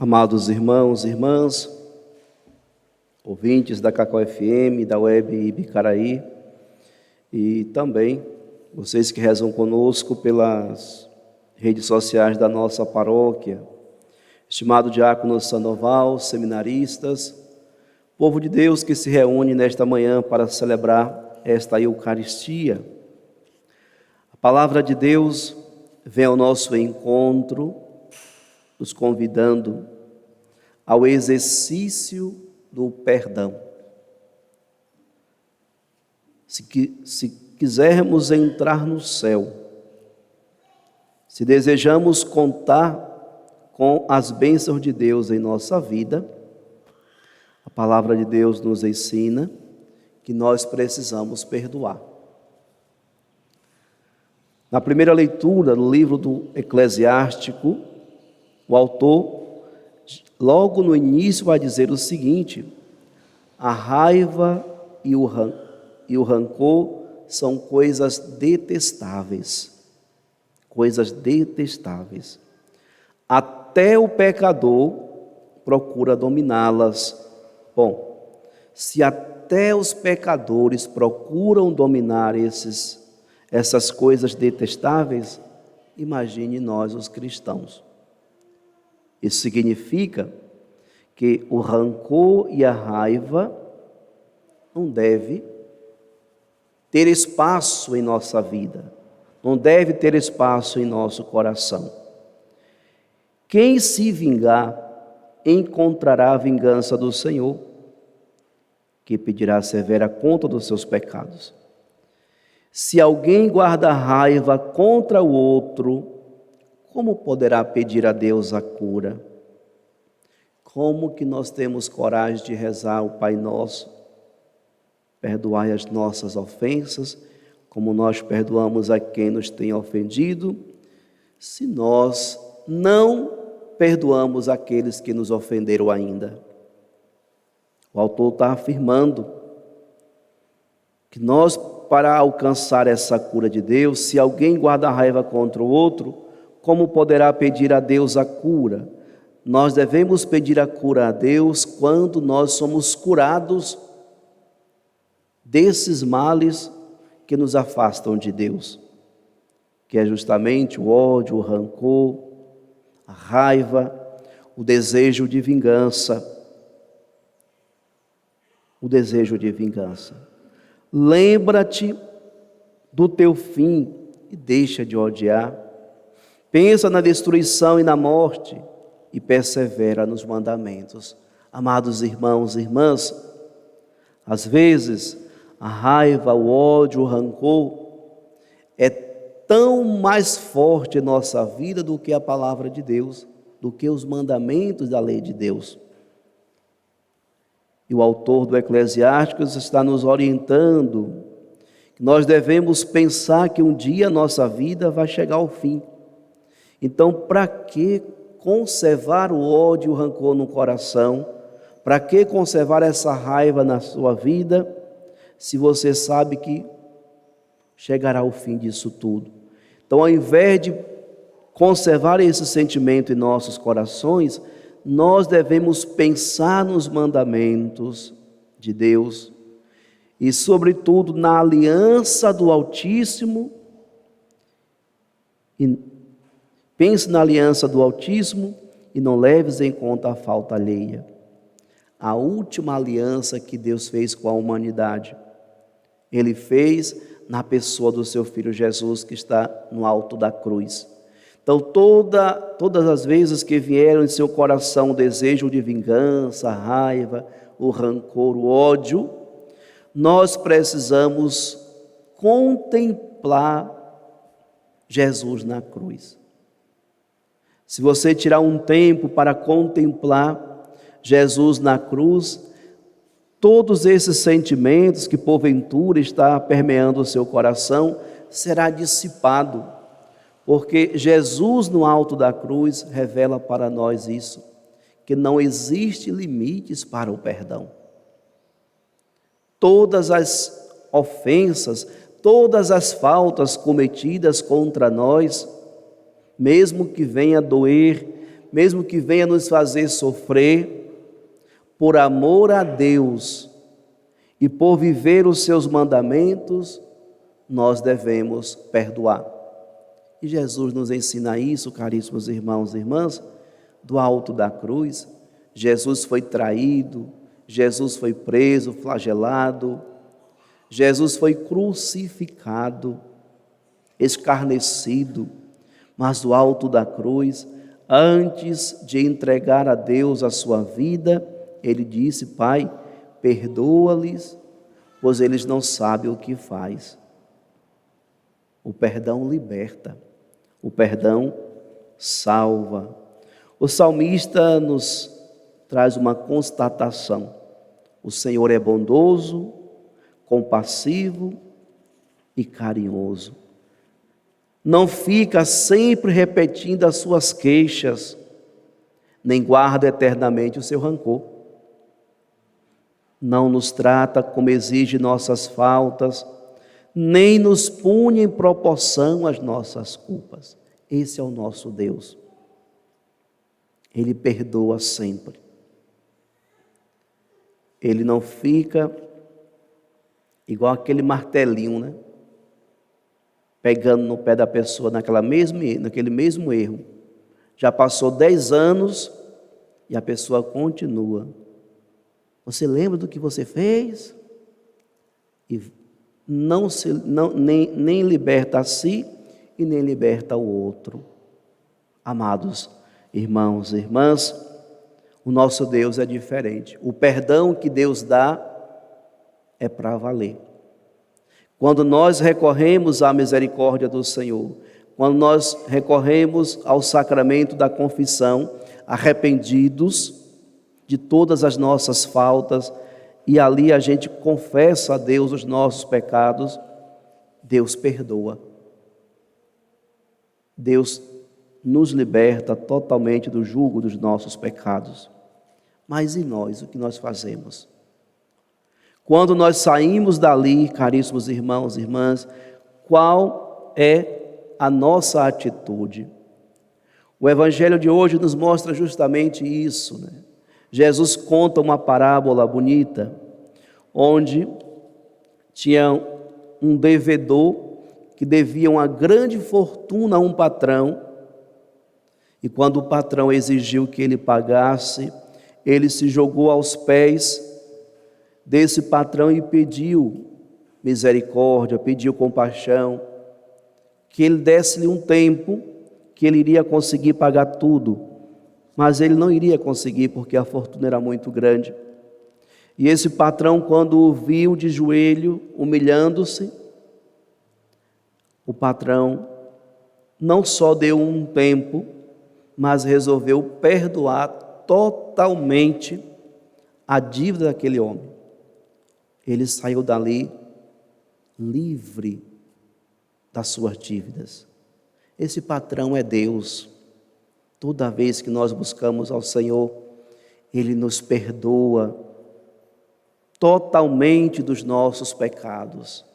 Amados irmãos e irmãs, ouvintes da Cacau FM, da Web Ibicaraí, e também vocês que rezam conosco pelas redes sociais da nossa paróquia, estimado diácono Sandoval, seminaristas, povo de Deus que se reúne nesta manhã para celebrar esta Eucaristia. A palavra de Deus vem ao nosso encontro, nos convidando ao exercício do perdão. Se quisermos entrar no céu, se desejamos contar com as bênçãos de Deus em nossa vida, a palavra de Deus nos ensina que nós precisamos perdoar. Na primeira leitura do livro do Eclesiástico, o autor, logo no início, vai dizer o seguinte: a raiva e o rancor são coisas detestáveis. Coisas detestáveis. Até o pecador procura dominá-las. Bom, se até os pecadores procuram dominar essas coisas detestáveis, imagine nós, os cristãos. Isso significa que o rancor e a raiva não deve ter espaço em nossa vida, não deve ter espaço em nosso coração. Quem se vingar encontrará a vingança do Senhor, que pedirá severa conta dos seus pecados. Se alguém guarda raiva contra o outro, como poderá pedir a Deus a cura? Como que nós temos coragem de rezar o Pai Nosso? Perdoai as nossas ofensas, como nós perdoamos a quem nos tem ofendido, se nós não perdoamos aqueles que nos ofenderam ainda. O autor está afirmando que nós, para alcançar essa cura de Deus, se alguém guarda raiva contra o outro, como poderá pedir a Deus a cura? Nós devemos pedir a cura a Deus quando nós somos curados desses males que nos afastam de Deus, que é justamente o ódio, o rancor, a raiva, o desejo de vingança. O desejo de vingança. Lembra-te do teu fim e deixa de odiar. Pensa na destruição e na morte e persevera nos mandamentos. Amados irmãos e irmãs, às vezes a raiva, o ódio, o rancor é tão mais forte em nossa vida do que a palavra de Deus, do que os mandamentos da lei de Deus. E o autor do Eclesiástico está nos orientando que nós devemos pensar que um dia a nossa vida vai chegar ao fim. Então, para que conservar o ódio e o rancor no coração? Para que conservar essa raiva na sua vida, se você sabe que chegará o fim disso tudo? Então, ao invés de conservar esse sentimento em nossos corações, nós devemos pensar nos mandamentos de Deus e, sobretudo, na aliança do Altíssimo. Pense na aliança do Altíssimo e não leves em conta a falta alheia. A última aliança que Deus fez com a humanidade, Ele fez na pessoa do seu Filho Jesus, que está no alto da cruz. Então, todas as vezes que vieram em seu coração o desejo de vingança, a raiva, o rancor, o ódio, nós precisamos contemplar Jesus na cruz. Se você tirar um tempo para contemplar Jesus na cruz, todos esses sentimentos que porventura está permeando o seu coração será dissipado, porque Jesus no alto da cruz revela para nós isso, que não existe limites para o perdão. Todas as ofensas, todas as faltas cometidas contra nós, mesmo que venha doer, mesmo que venha nos fazer sofrer, por amor a Deus e por viver os seus mandamentos, nós devemos perdoar. E Jesus nos ensina isso, caríssimos irmãos e irmãs, do alto da cruz. Jesus foi traído, Jesus foi preso, flagelado, Jesus foi crucificado, escarnecido, mas do alto da cruz, antes de entregar a Deus a sua vida, ele disse: Pai, perdoa-lhes, pois eles não sabem o que faz. O perdão liberta, o perdão salva. O salmista nos traz uma constatação: o Senhor é bondoso, compassivo e carinhoso. Não fica sempre repetindo as suas queixas, nem guarda eternamente o seu rancor. Não nos trata como exige nossas faltas, nem nos pune em proporção às nossas culpas. Esse é o nosso Deus. Ele perdoa sempre. Ele não fica igual aquele martelinho, né? Pegando no pé da pessoa naquele mesmo erro. Já passou 10 anos e a pessoa continua. Você lembra do que você fez? E nem liberta a si e nem liberta o outro. Amados irmãos e irmãs, o nosso Deus é diferente. O perdão que Deus dá é para valer. Quando nós recorremos à misericórdia do Senhor, quando nós recorremos ao sacramento da confissão, arrependidos de todas as nossas faltas, e ali a gente confessa a Deus os nossos pecados, Deus perdoa. Deus nos liberta totalmente do jugo dos nossos pecados. Mas e nós, o que nós fazemos? Quando nós saímos dali, caríssimos irmãos e irmãs, qual é a nossa atitude? O Evangelho de hoje nos mostra justamente isso, né? Jesus conta uma parábola bonita, onde tinha um devedor que devia uma grande fortuna a um patrão, e quando o patrão exigiu que ele pagasse, ele se jogou aos pés desse patrão e pediu misericórdia, pediu compaixão, que ele desse-lhe um tempo, que ele iria conseguir pagar tudo, mas ele não iria conseguir porque a fortuna era muito grande. E esse patrão, quando o viu de joelho, humilhando-se, o patrão não só deu um tempo, mas resolveu perdoar totalmente a dívida daquele homem. Ele saiu dali livre das suas dívidas. Esse patrão é Deus. Toda vez que nós buscamos ao Senhor, Ele nos perdoa totalmente dos nossos pecados,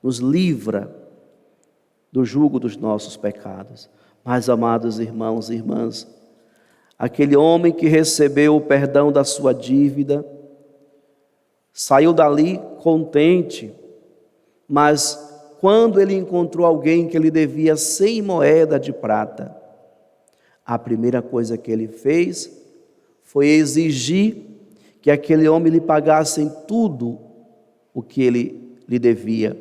nos livra do jugo dos nossos pecados. Mas, amados irmãos e irmãs, aquele homem que recebeu o perdão da sua dívida, saiu dali contente, mas quando ele encontrou alguém que lhe devia 100 moedas de prata, a primeira coisa que ele fez foi exigir que aquele homem lhe pagasse tudo o que ele lhe devia.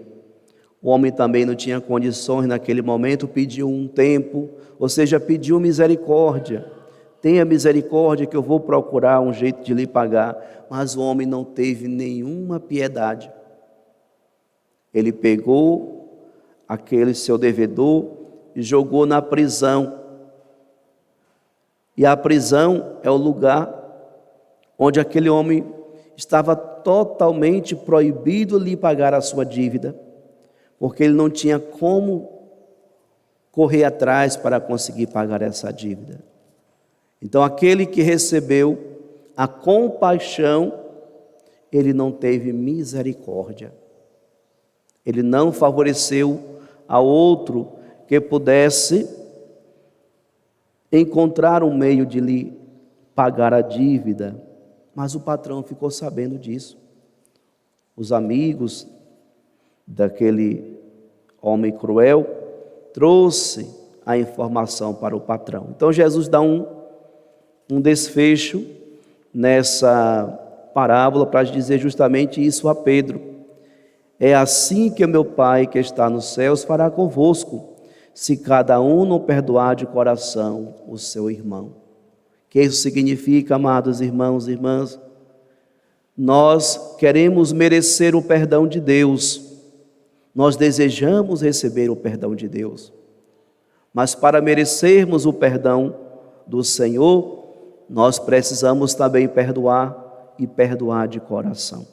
O homem também não tinha condições naquele momento, pediu um tempo, ou seja, pediu misericórdia. Tenha misericórdia que eu vou procurar um jeito de lhe pagar. Mas o homem não teve nenhuma piedade. Ele pegou aquele seu devedor e jogou na prisão. E a prisão é o lugar onde aquele homem estava totalmente proibido de lhe pagar a sua dívida, porque ele não tinha como correr atrás para conseguir pagar essa dívida. Então, aquele que recebeu a compaixão, ele não teve misericórdia. Ele não favoreceu a outro que pudesse encontrar um meio de lhe pagar a dívida, mas o patrão ficou sabendo disso. Os amigos daquele homem cruel trouxe a informação para o patrão. Então Jesus dá um desfecho nessa parábola para dizer justamente isso a Pedro. É assim que o meu Pai que está nos céus fará convosco, se cada um não perdoar de coração o seu irmão. O que isso significa, amados irmãos e irmãs? Nós queremos merecer o perdão de Deus, nós desejamos receber o perdão de Deus, mas para merecermos o perdão do Senhor, nós precisamos também perdoar e perdoar de coração.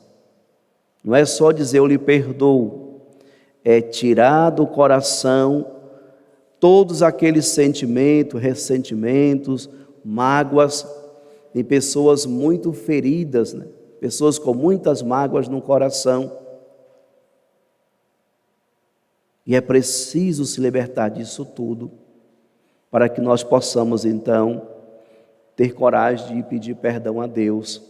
Não é só dizer eu lhe perdoo, é tirar do coração todos aqueles sentimentos, ressentimentos, mágoas em pessoas muito feridas, né? Pessoas com muitas mágoas no coração. E é preciso se libertar disso tudo, para que nós possamos então ter coragem de pedir perdão a Deus.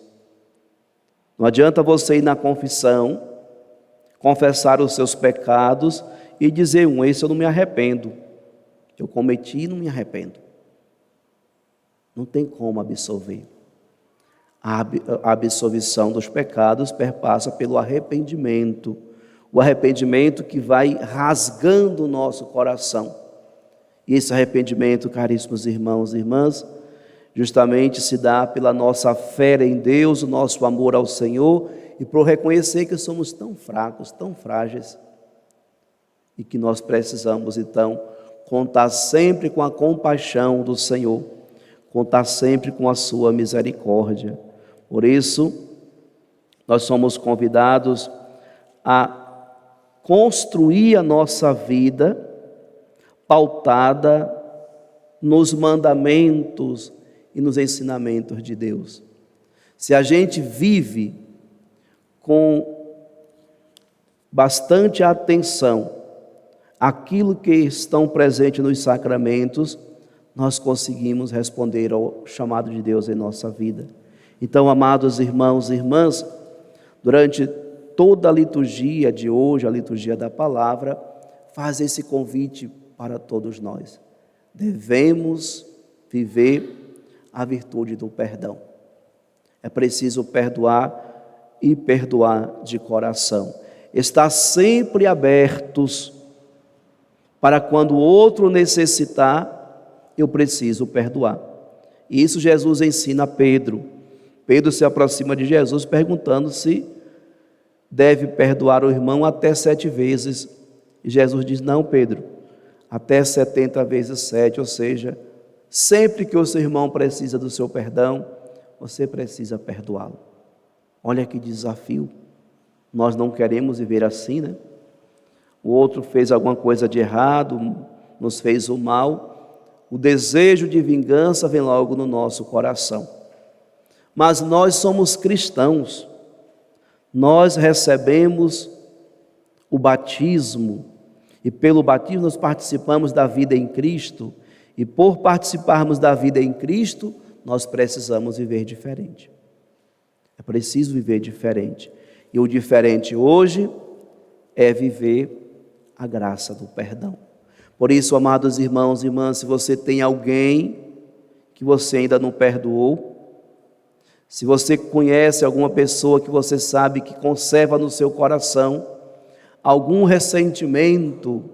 Não adianta você ir na confissão, confessar os seus pecados e dizer, esse eu não me arrependo. Eu cometi e não me arrependo. Não tem como absolver. A absolvição dos pecados perpassa pelo arrependimento. O arrependimento que vai rasgando o nosso coração. E esse arrependimento, caríssimos irmãos e irmãs, justamente se dá pela nossa fé em Deus, o nosso amor ao Senhor e por reconhecer que somos tão fracos, tão frágeis e que nós precisamos então contar sempre com a compaixão do Senhor, contar sempre com a sua misericórdia. Por isso, nós somos convidados a construir a nossa vida pautada nos mandamentos e nos ensinamentos de Deus. Se a gente vive com bastante atenção aquilo que estão presentes nos sacramentos, nós conseguimos responder ao chamado de Deus em nossa vida. Então, amados irmãos e irmãs, durante toda a liturgia de hoje, a liturgia da palavra, faz esse convite para todos nós. Devemos viver a virtude do perdão. É preciso perdoar e perdoar de coração. Estar sempre abertos para quando o outro necessitar, eu preciso perdoar. E isso Jesus ensina a Pedro. Pedro se aproxima de Jesus perguntando se deve perdoar o irmão até 7 vezes. E Jesus diz, não, Pedro, até 70 vezes 7, ou seja, sempre que o seu irmão precisa do seu perdão, você precisa perdoá-lo. Olha que desafio. Nós não queremos viver assim, né? O outro fez alguma coisa de errado, nos fez o mal, o desejo de vingança vem logo no nosso coração. Mas nós somos cristãos, nós recebemos o batismo, e pelo batismo nós participamos da vida em Cristo, e por participarmos da vida em Cristo, nós precisamos viver diferente. É preciso viver diferente. E o diferente hoje é viver a graça do perdão. Por isso, amados irmãos e irmãs, se você tem alguém que você ainda não perdoou, se você conhece alguma pessoa que você sabe que conserva no seu coração algum ressentimento,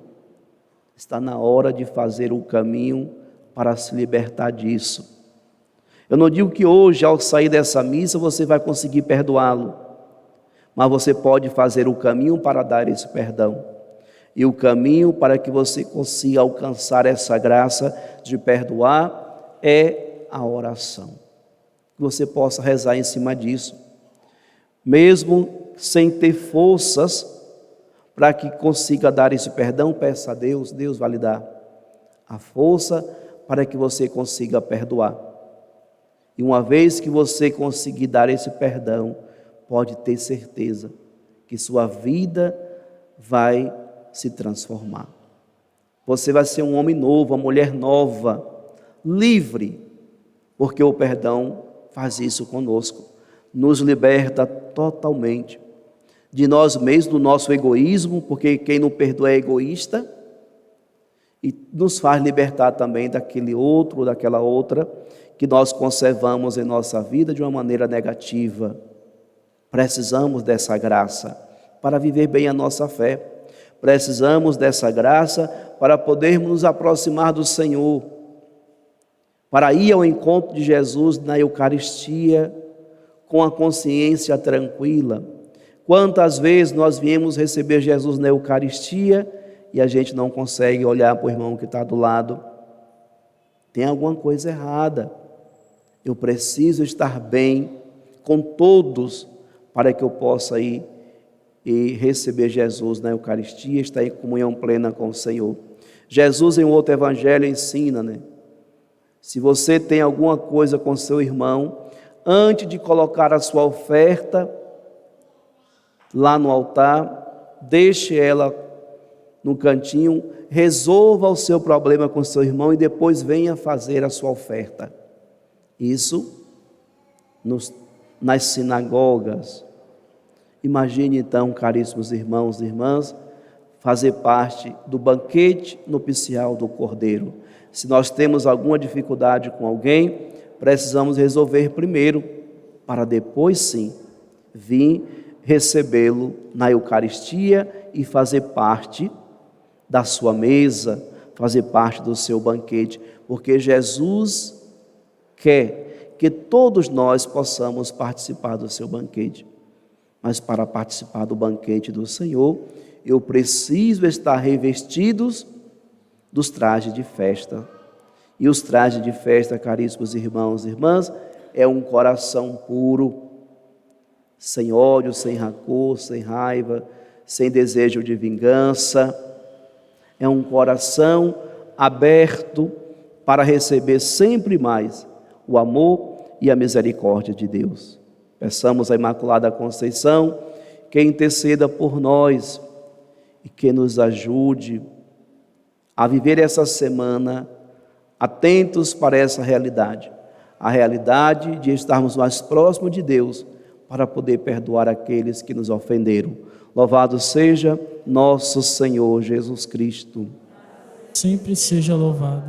está na hora de fazer o caminho para se libertar disso. Eu não digo que hoje, ao sair dessa missa, você vai conseguir perdoá-lo, mas você pode fazer o caminho para dar esse perdão. E o caminho para que você consiga alcançar essa graça de perdoar é a oração. Que você possa rezar em cima disso, mesmo sem ter forças para que consiga dar esse perdão, peça a Deus, Deus vai lhe dar a força para que você consiga perdoar. E uma vez que você conseguir dar esse perdão, pode ter certeza que sua vida vai se transformar. Você vai ser um homem novo, uma mulher nova, livre, porque o perdão faz isso conosco, nos liberta totalmente de nós mesmos, do nosso egoísmo, porque quem não perdoa é egoísta, e nos faz libertar também daquele outro ou daquela outra que nós conservamos em nossa vida de uma maneira negativa. Precisamos dessa graça para viver bem a nossa fé. Precisamos dessa graça para podermos nos aproximar do Senhor, para ir ao encontro de Jesus na Eucaristia com a consciência tranquila. Quantas vezes nós viemos receber Jesus na Eucaristia e a gente não consegue olhar para o irmão que está do lado? Tem alguma coisa errada. Eu preciso estar bem com todos para que eu possa ir e receber Jesus na Eucaristia, estar em comunhão plena com o Senhor. Jesus, em outro evangelho, ensina, se você tem alguma coisa com seu irmão, antes de colocar a sua oferta lá no altar, deixe ela no cantinho, resolva o seu problema com seu irmão e depois venha fazer a sua oferta. Isso nas sinagogas. Imagine então, caríssimos irmãos e irmãs, fazer parte do banquete nupcial do Cordeiro. Se nós temos alguma dificuldade com alguém, precisamos resolver primeiro, para depois sim vir recebê-lo na Eucaristia e fazer parte da sua mesa, fazer parte do seu banquete, porque Jesus quer que todos nós possamos participar do seu banquete. Mas para participar do banquete do Senhor, eu preciso estar revestidos dos trajes de festa. E os trajes de festa, caríssimos irmãos e irmãs, é um coração puro, sem ódio, sem rancor, sem raiva, sem desejo de vingança. É um coração aberto para receber sempre mais o amor e a misericórdia de Deus. Peçamos à Imaculada Conceição que interceda por nós e que nos ajude a viver essa semana atentos para essa realidade, a realidade de estarmos mais próximos de Deus para poder perdoar aqueles que nos ofenderam. Louvado seja nosso Senhor Jesus Cristo. Sempre seja louvado.